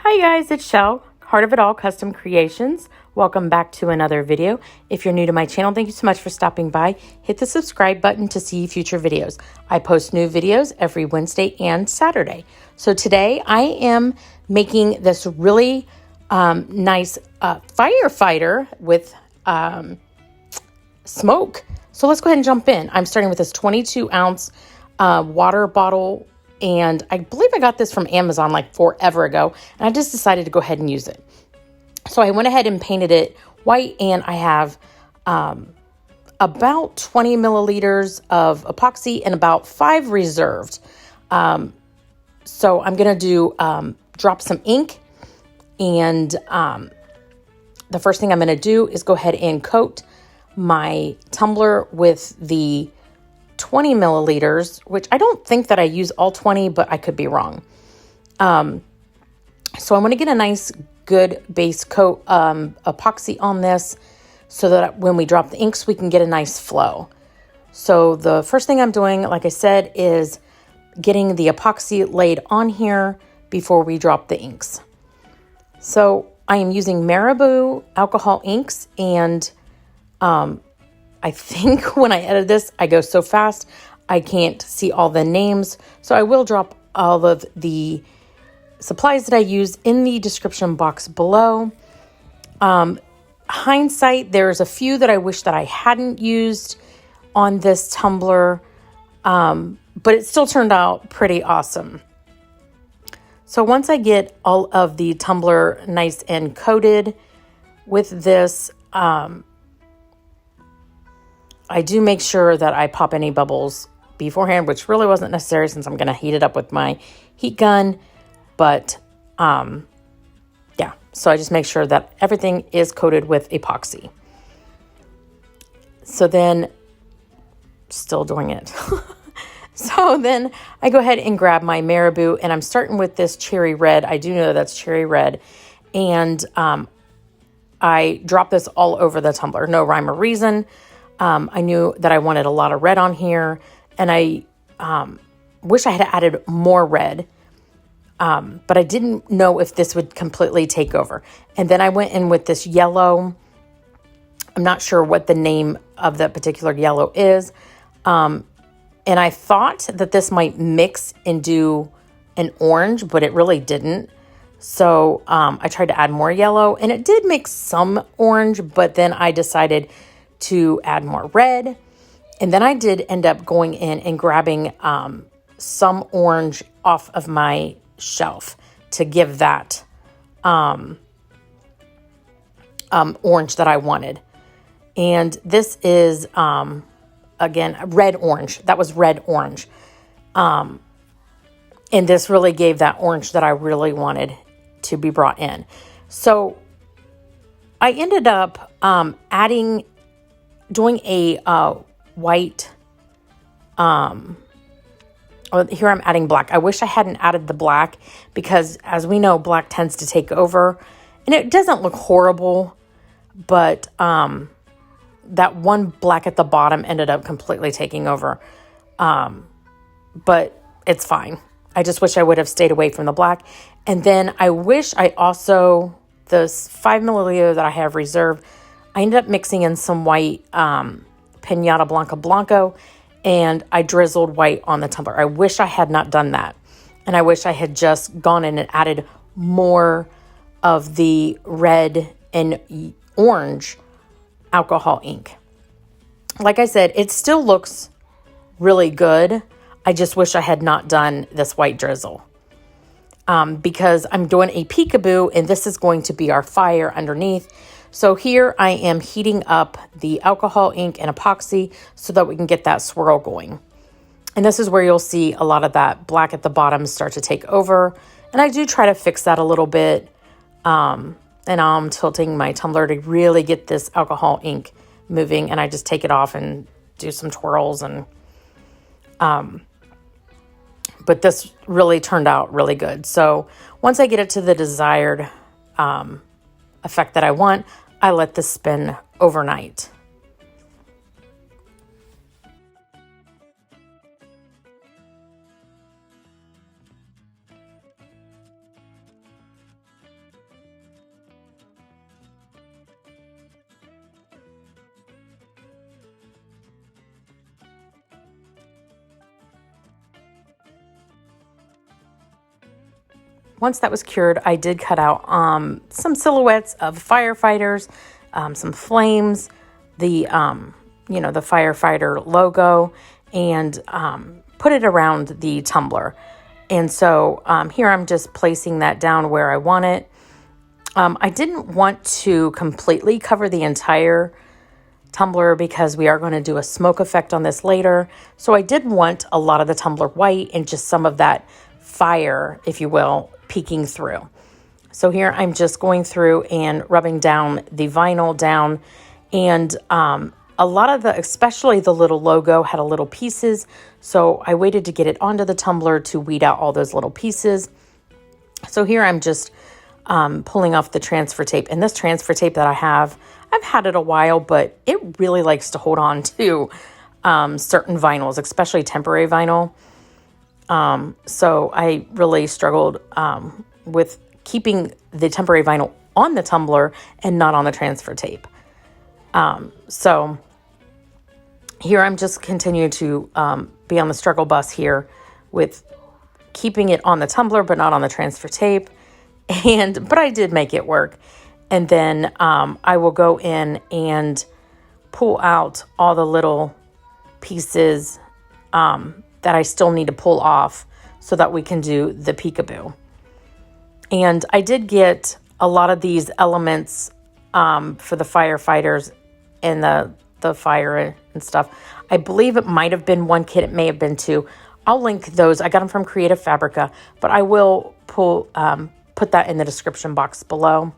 Hi guys, it's Shell, Heart of It All Custom Creations. Welcome back to another video. If you're new to my channel, thank you so much for stopping by. Hit the subscribe button to see future videos. I post new videos every Wednesday and Saturday. So today I am making this really nice firefighter with smoke. So let's go ahead and jump in. I'm starting with this 22 ounce water bottle, and I believe I got this from Amazon like forever ago, and I just decided to go ahead and use it. So I went ahead and painted it white, and I have about 20 milliliters of epoxy and about 5 reserved. So I'm going to do drop some ink, and the first thing I'm going to do is go ahead and coat my tumbler with the 20 milliliters, which I don't think that I use all 20, but I could be wrong. So I'm going to get a nice good base coat epoxy on this so that when we drop the inks, we can get a nice flow. So the first thing I'm doing, like I said, is getting the epoxy laid on here before we drop the inks. So I am using Marabu alcohol inks, and I think when I edit this, I go so fast, I can't see all the names. So I will drop all of the supplies that I use in the description box below. Hindsight, there's a few that I wish that I hadn't used on this tumbler, but it still turned out pretty awesome. So once I get all of the tumbler nice and coated with this, I do make sure that I pop any bubbles beforehand, which really wasn't necessary since I'm going to heat it up with my heat gun. But yeah, so I just make sure that everything is coated with epoxy. So then, still doing it. So then I go ahead and grab my Marabu, and I'm starting with this cherry red. I do know that's cherry red. And I drop this all over the tumbler. No rhyme or reason. I knew that I wanted a lot of red on here, and I wish I had added more red, but I didn't know if this would completely take over. And then I went in with this yellow. I'm not sure what the name of that particular yellow is, and I thought that this might mix and do an orange, but it really didn't. So I tried to add more yellow, and it did make some orange, but then I decided to add more red. And then I did end up going in and grabbing some orange off of my shelf to give that orange that I wanted. And this is, again, red orange. That was red orange. And this really gave that orange that I really wanted to be brought in. So I ended up doing a white, here I'm adding black. I wish I hadn't added the black because, as we know, black tends to take over. And it doesn't look horrible, but that one black at the bottom ended up completely taking over. But it's fine. I just wish I would have stayed away from the black. And then I wish I also, this 5 milliliter that I have reserved, I ended up mixing in some white Piñata Blanco, and I drizzled white on the tumbler. I wish I had not done that. And I wish I had just gone in and added more of the red and orange alcohol ink. Like I said, it still looks really good. I just wish I had not done this white drizzle. Because I'm doing a peekaboo, and this is going to be our fire underneath. So here I am heating up the alcohol ink and epoxy so that we can get that swirl going. And this is where you'll see a lot of that black at the bottom start to take over. And I do try to fix that a little bit. And I'm tilting my tumbler to really get this alcohol ink moving. And I just take it off and do some twirls. And but this really turned out really good. So once I get it to the desired effect that I want, I let this spin overnight. once that was cured, I did cut out some silhouettes of firefighters, some flames, the the firefighter logo, and put it around the tumbler. And so here I'm just placing that down where I want it. I didn't want to completely cover the entire tumbler because we are going to do a smoke effect on this later. So I did want a lot of the tumbler white and just some of that fire, if you will, peeking through. So here I'm just going through and rubbing down the vinyl down, and a lot of especially the little logo had a little pieces. So I waited to get it onto the tumbler to weed out all those little pieces. So here I'm just pulling off the transfer tape. And this transfer tape that I've had it a while, but it really likes to hold on to certain vinyls, especially temporary vinyl. So I really struggled with keeping the temporary vinyl on the tumbler and not on the transfer tape. So here I'm just continuing to be on the struggle bus here with keeping it on the tumbler but not on the transfer tape. But I did make it work. And then I will go in and pull out all the little pieces that I still need to pull off so that we can do the peekaboo. And I did get a lot of these elements for the firefighters and the fire and stuff. I believe it might have been one kit. It may have been two. I'll link those. I got them from Creative Fabrica, but I will put that in the description box below.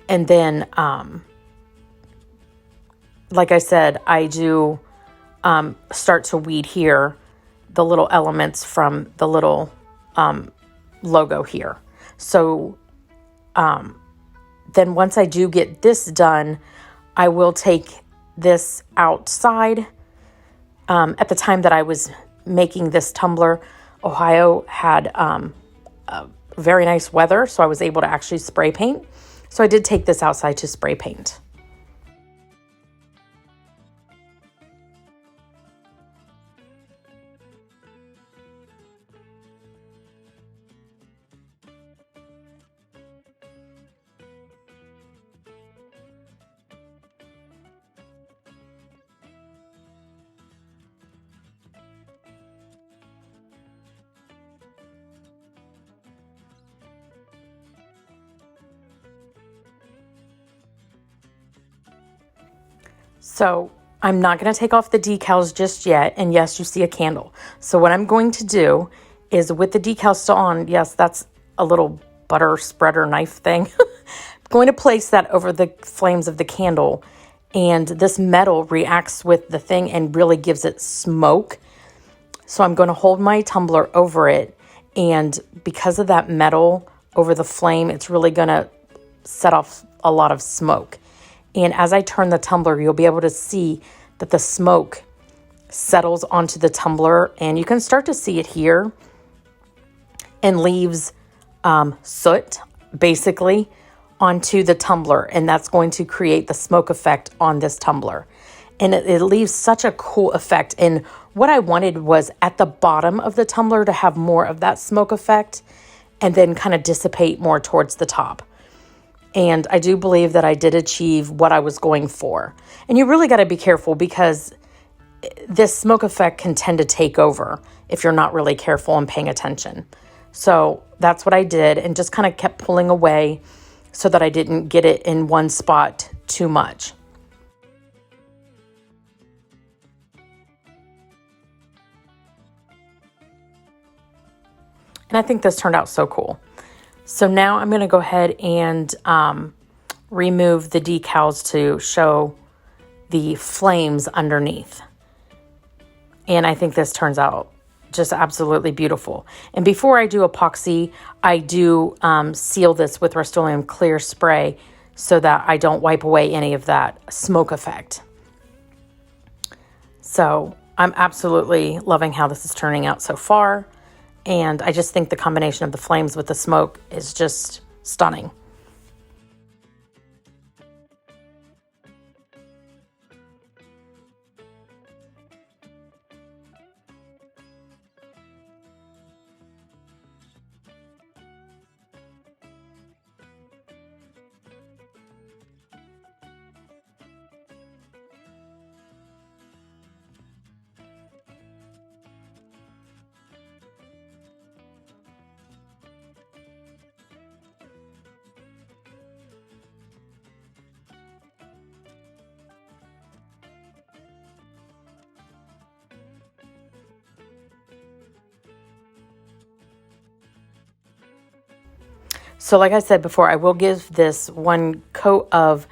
And then, like I said, I do start to weed here the little elements from the little logo here. So then once I do get this done, I will take this outside. At the time that I was making this tumbler, Ohio had very nice weather, so I was able to actually spray paint. So I did take this outside to spray paint. So I'm not going to take off the decals just yet. And yes, you see a candle. So what I'm going to do is with the decals still on, yes, that's a little butter spreader knife thing. I'm going to place that over the flames of the candle. And this metal reacts with the thing and really gives it smoke. So I'm going to hold my tumbler over it. And because of that metal over the flame, it's really going to set off a lot of smoke. And as I turn the tumbler, you'll be able to see that the smoke settles onto the tumbler. And you can start to see it here and leaves soot, basically, onto the tumbler. And that's going to create the smoke effect on this tumbler. And it leaves such a cool effect. And what I wanted was at the bottom of the tumbler to have more of that smoke effect and then kind of dissipate more towards the top. And I do believe that I did achieve what I was going for. And you really got to be careful because this smoke effect can tend to take over if you're not really careful and paying attention. So that's what I did and just kind of kept pulling away so that I didn't get it in one spot too much. And I think this turned out so cool. So now I'm going to go ahead and remove the decals to show the flames underneath. And I think this turns out just absolutely beautiful. And before I do epoxy, I do seal this with Rust-Oleum clear spray so that I don't wipe away any of that smoke effect. So I'm absolutely loving how this is turning out so far. And I just think the combination of the flames with the smoke is just stunning. So like I said before, I will give this one coat of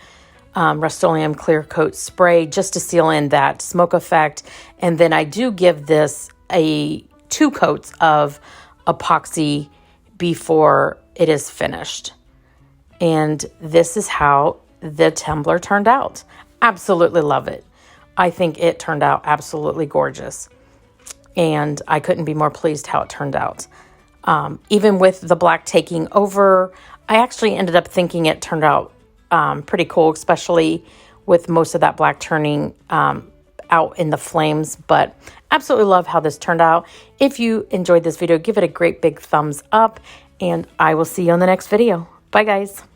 Rust-Oleum clear coat spray just to seal in that smoke effect. And then I do give this 2 coats of epoxy before it is finished. And this is how the tumbler turned out. Absolutely love it. I think it turned out absolutely gorgeous. And I couldn't be more pleased how it turned out. Even with the black taking over, I actually ended up thinking it turned out pretty cool, especially with most of that black turning out in the flames. But absolutely love how this turned out. If you enjoyed this video, give it a great big thumbs up, and I will see you on the next video. Bye, guys.